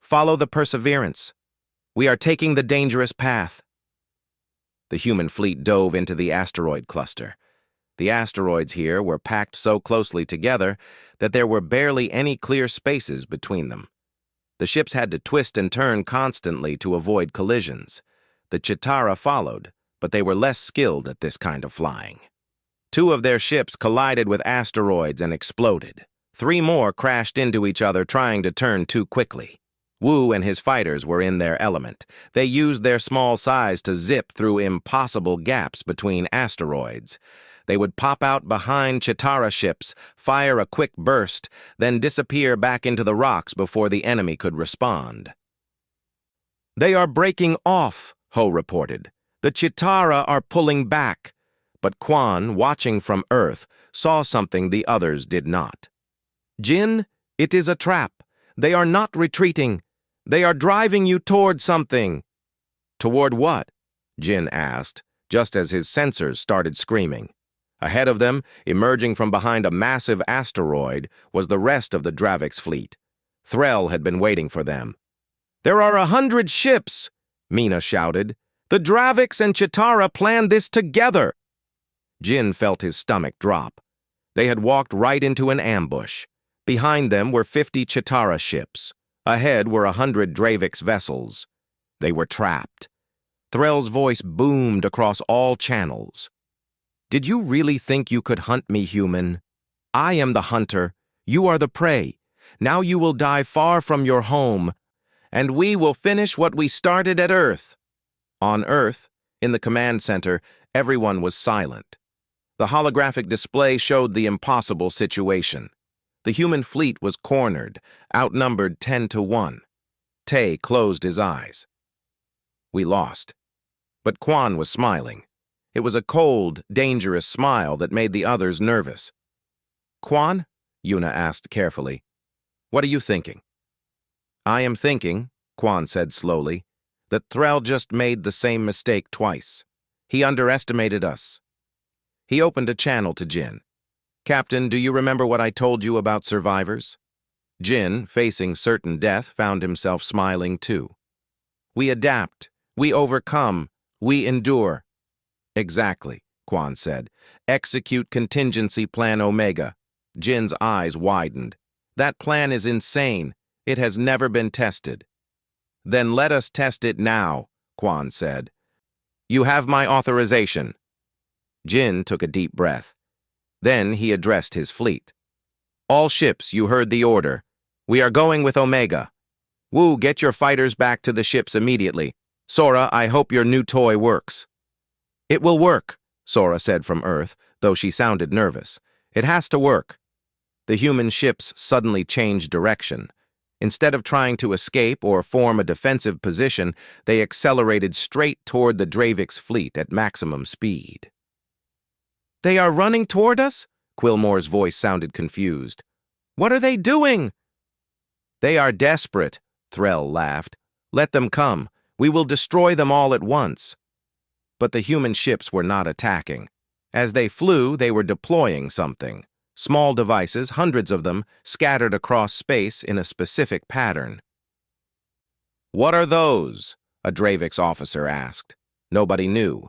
follow the Perseverance. We are taking the dangerous path." The human fleet dove into the asteroid cluster. The asteroids here were packed so closely together that there were barely any clear spaces between them. The ships had to twist and turn constantly to avoid collisions. The Chitara followed, but they were less skilled at this kind of flying. 2 of their ships collided with asteroids and exploded. 3 more crashed into each other trying to turn too quickly. Wu and his fighters were in their element. They used their small size to zip through impossible gaps between asteroids. They would pop out behind Chitara ships, fire a quick burst, then disappear back into the rocks before the enemy could respond. "They are breaking off," Ho reported. "The Chitara are pulling back." But Quan, watching from Earth, saw something the others did not. "Jin, it is a trap. They are not retreating. They are driving you toward something." "Toward what?" Jin asked, just as his sensors started screaming. Ahead of them, emerging from behind a massive asteroid, was the rest of the Dravix fleet. Threll had been waiting for them. "There are 100 ships!" Mina shouted. "The Dravix and Chitara planned this together!" Jin felt his stomach drop. They had walked right into an ambush. Behind them were 50 Chitara ships. Ahead were 100 Dravix vessels. They were trapped. Threll's voice boomed across all channels. "Did you really think you could hunt me, human? I am the hunter. You are the prey. Now you will die far from your home, and we will finish what we started at Earth." On Earth, in the command center, everyone was silent. The holographic display showed the impossible situation. The human fleet was cornered, outnumbered 10-1. Tay closed his eyes. "We lost." But Quan was smiling. It was a cold, dangerous smile that made the others nervous. "Quan?" Yuna asked carefully. "What are you thinking?" "I am thinking," Quan said slowly, "that Threll just made the same mistake twice. He underestimated us." He opened a channel to Jin. "Captain, do you remember what I told you about survivors?" Jin, facing certain death, found himself smiling too. "We adapt. We overcome. We endure." "Exactly," Quan said. "Execute contingency plan Omega." Jin's eyes widened. "That plan is insane. It has never been tested." "Then let us test it now," Quan said. "You have my authorization." Jin took a deep breath. Then he addressed his fleet. "All ships, you heard the order. We are going with Omega. Wu, get your fighters back to the ships immediately. Sora, I hope your new toy works." "It will work," Sora said from Earth, though she sounded nervous. "It has to work." The human ships suddenly changed direction. Instead of trying to escape or form a defensive position, they accelerated straight toward the Dravix fleet at maximum speed. "They are running toward us?" Quillmore's voice sounded confused. "What are they doing?" "They are desperate," Threll laughed. "Let them come. We will destroy them all at once." But the human ships were not attacking. As they flew, they were deploying something. Small devices, hundreds of them, scattered across space in a specific pattern. "What are those?" a Dravix officer asked. Nobody knew.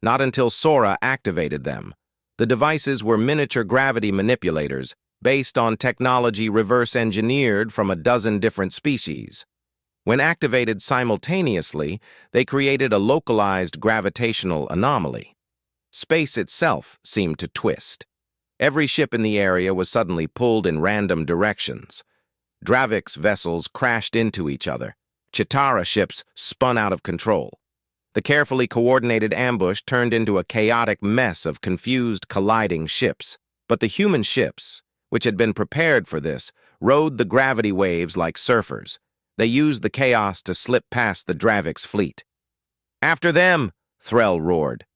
Not until Sora activated them. The devices were miniature gravity manipulators, based on technology reverse-engineered from a dozen different species. When activated simultaneously, they created a localized gravitational anomaly. Space itself seemed to twist. Every ship in the area was suddenly pulled in random directions. Dravix vessels crashed into each other. Chitara ships spun out of control. The carefully coordinated ambush turned into a chaotic mess of confused, colliding ships. But the human ships, which had been prepared for this, rode the gravity waves like surfers. They used the chaos to slip past the Dravix fleet. "After them!" Threll roared.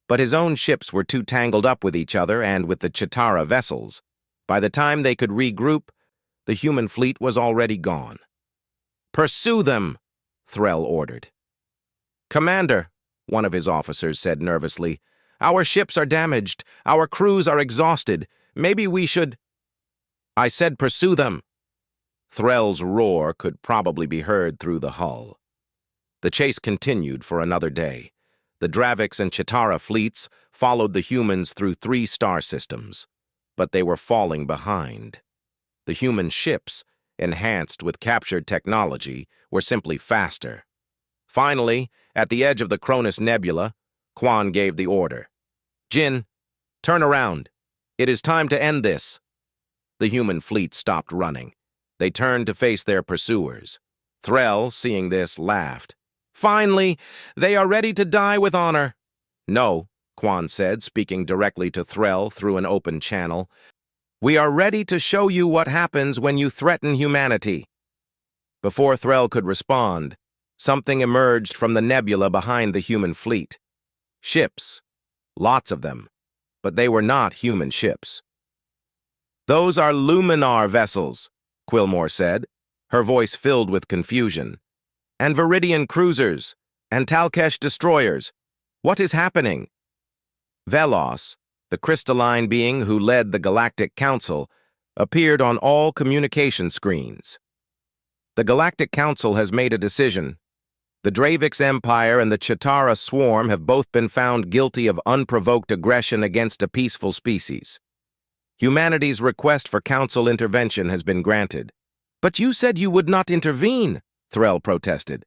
But his own ships were too tangled up with each other and with the Chitara vessels. By the time they could regroup, the human fleet was already gone. "Pursue them!" Threll ordered. "Commander," one of his officers said nervously, "our ships are damaged. Our crews are exhausted. Maybe we should—" "I said pursue them." Threll's roar could probably be heard through the hull. The chase continued for another day. The Dravix and Chitara fleets followed the humans through 3 star systems, but they were falling behind. The human ships, enhanced with captured technology, were simply faster. Finally, at the edge of the Cronus Nebula, Quan gave the order. "Jin, turn around. It is time to end this." The human fleet stopped running. They turned to face their pursuers. Threll, seeing this, laughed. "Finally, they are ready to die with honor." "No," Quan said, speaking directly to Threll through an open channel. "We are ready to show you what happens when you threaten humanity." Before Threll could respond, something emerged from the nebula behind the human fleet. Ships. Lots of them. But they were not human ships. "Those are Luminar vessels," Quillmore said, her voice filled with confusion. "And Viridian cruisers, and Talkesh destroyers. What is happening?" Velos, the crystalline being who led the Galactic Council, appeared on all communication screens. "The Galactic Council has made a decision. The Dravix Empire and the Chitara Swarm have both been found guilty of unprovoked aggression against a peaceful species. Humanity's request for council intervention has been granted." "But you said you would not intervene," Threll protested.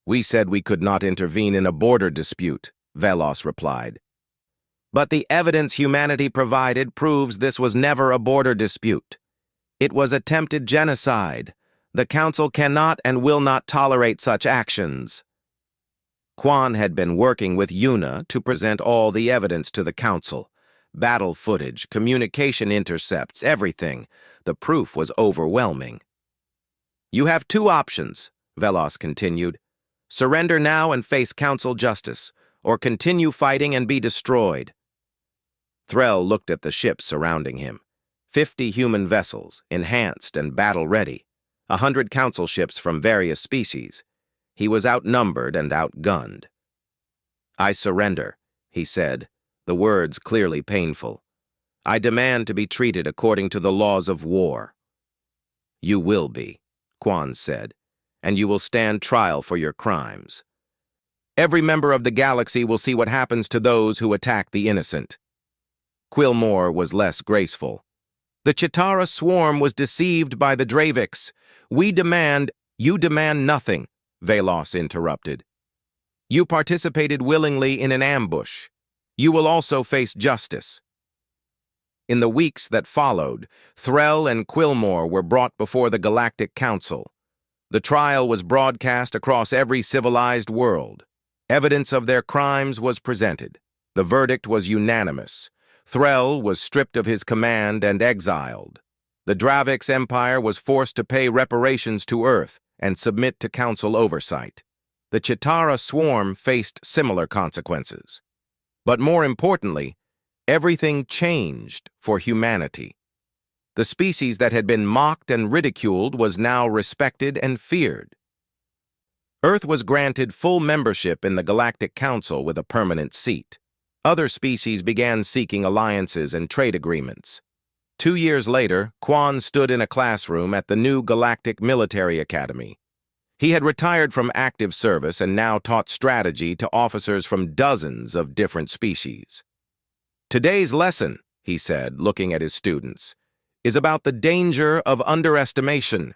"We said we could not intervene in a border dispute," Velos replied. "But the evidence humanity provided proves this was never a border dispute. It was attempted genocide. The Council cannot and will not tolerate such actions." Quan had been working with Yuna to present all the evidence to the Council. Battle footage, communication intercepts, everything. The proof was overwhelming. "You have 2 options," Velos continued. "Surrender now and face Council justice, or continue fighting and be destroyed." Threll looked at the ships surrounding him. 50 human vessels, enhanced and battle-ready. 100 Council ships from various species. He was outnumbered and outgunned. "I surrender," he said, the words clearly painful. "I demand to be treated according to the laws of war." "You will be," Quan said, "and you will stand trial for your crimes. Every member of the galaxy will see what happens to those who attack the innocent." Quillmore was less graceful. "The Chitara Swarm was deceived by the Dravix. We demand—" "You demand nothing," Velos interrupted. "You participated willingly in an ambush. You will also face justice." In the weeks that followed, Threll and Quillmore were brought before the Galactic Council. The trial was broadcast across every civilized world. Evidence of their crimes was presented. The verdict was unanimous. Threll was stripped of his command and exiled. The Dravix Empire was forced to pay reparations to Earth and submit to Council oversight. The Chitara Swarm faced similar consequences. But more importantly, everything changed for humanity. The species that had been mocked and ridiculed was now respected and feared. Earth was granted full membership in the Galactic Council with a permanent seat. Other species began seeking alliances and trade agreements. 2 years later, Quan stood in a classroom at the new Galactic Military Academy. He had retired from active service and now taught strategy to officers from dozens of different species. "Today's lesson," he said, looking at his students, is about the danger of underestimation.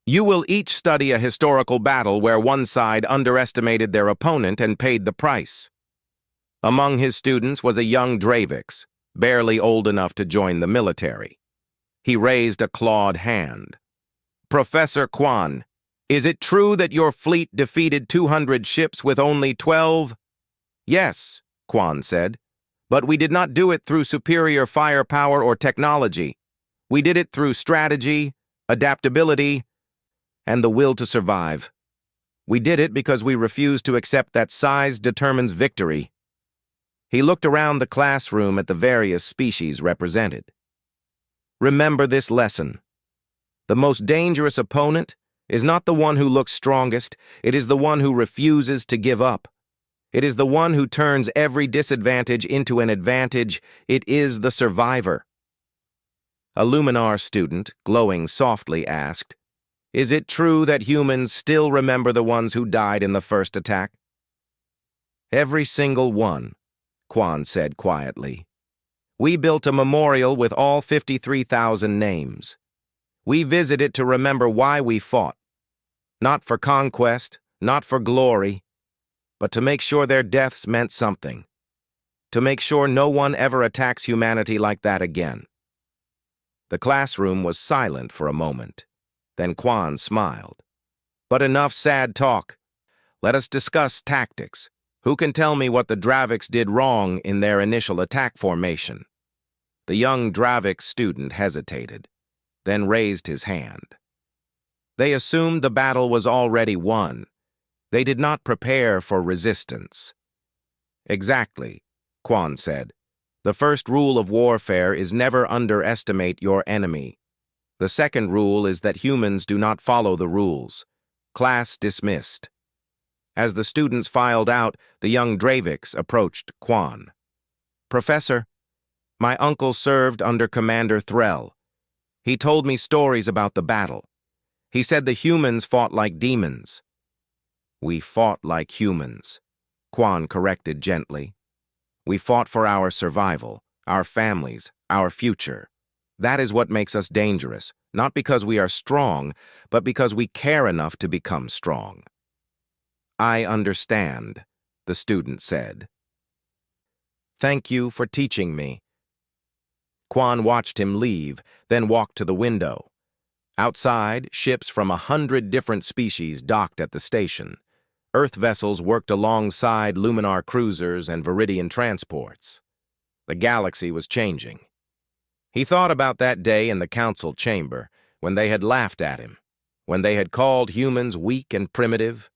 You will each study a historical battle where one side underestimated their opponent and paid the price. Among his students was a young Dravix, barely old enough to join the military. He raised a clawed hand. Professor Quan, is it true that your fleet defeated 200 ships with only 12? Yes, Quan said, but we did not do it through superior firepower or technology. We did it through strategy, adaptability, and the will to survive. We did it because we refused to accept that size determines victory. He looked around the classroom at the various species represented. Remember this lesson. The most dangerous opponent is not the one who looks strongest, it is the one who refuses to give up. It is the one who turns every disadvantage into an advantage. It is the survivor. A Luminar student, glowing softly, asked, "Is it true that humans still remember the ones who died in the first attack?" "Every single one," Quan said quietly. "We built a memorial with all 53,000 names. We visit it to remember why we fought. Not for conquest, not for glory, but to make sure their deaths meant something. To make sure no one ever attacks humanity like that again." The classroom was silent for a moment. Then Quan smiled. "But enough sad talk. Let us discuss tactics. Who can tell me what the Dravix did wrong in their initial attack formation?" The young Dravix student hesitated, then raised his hand. They assumed the battle was already won. They did not prepare for resistance. "Exactly," Quan said. "The first rule of warfare is never underestimate your enemy. The second rule is that humans do not follow the rules. Class dismissed." As the students filed out, the young Dravix approached Quan. "Professor, my uncle served under Commander Threll. He told me stories about the battle. He said the humans fought like demons." "We fought like humans," Quan corrected gently. "We fought for our survival, our families, our future. That is what makes us dangerous, not because we are strong, but because we care enough to become strong." "I understand," the student said. "Thank you for teaching me." Quan watched him leave, then walked to the window. Outside, ships from 100 different species docked at the station. Earth vessels worked alongside Luminar cruisers and Viridian transports. The galaxy was changing. He thought about that day in the council chamber, when they had laughed at him, when they had called humans weak and primitive,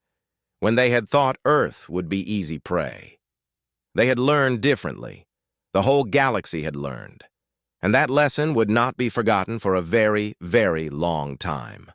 when they had thought Earth would be easy prey. They had learned differently. The whole galaxy had learned. And that lesson would not be forgotten for a very, very long time.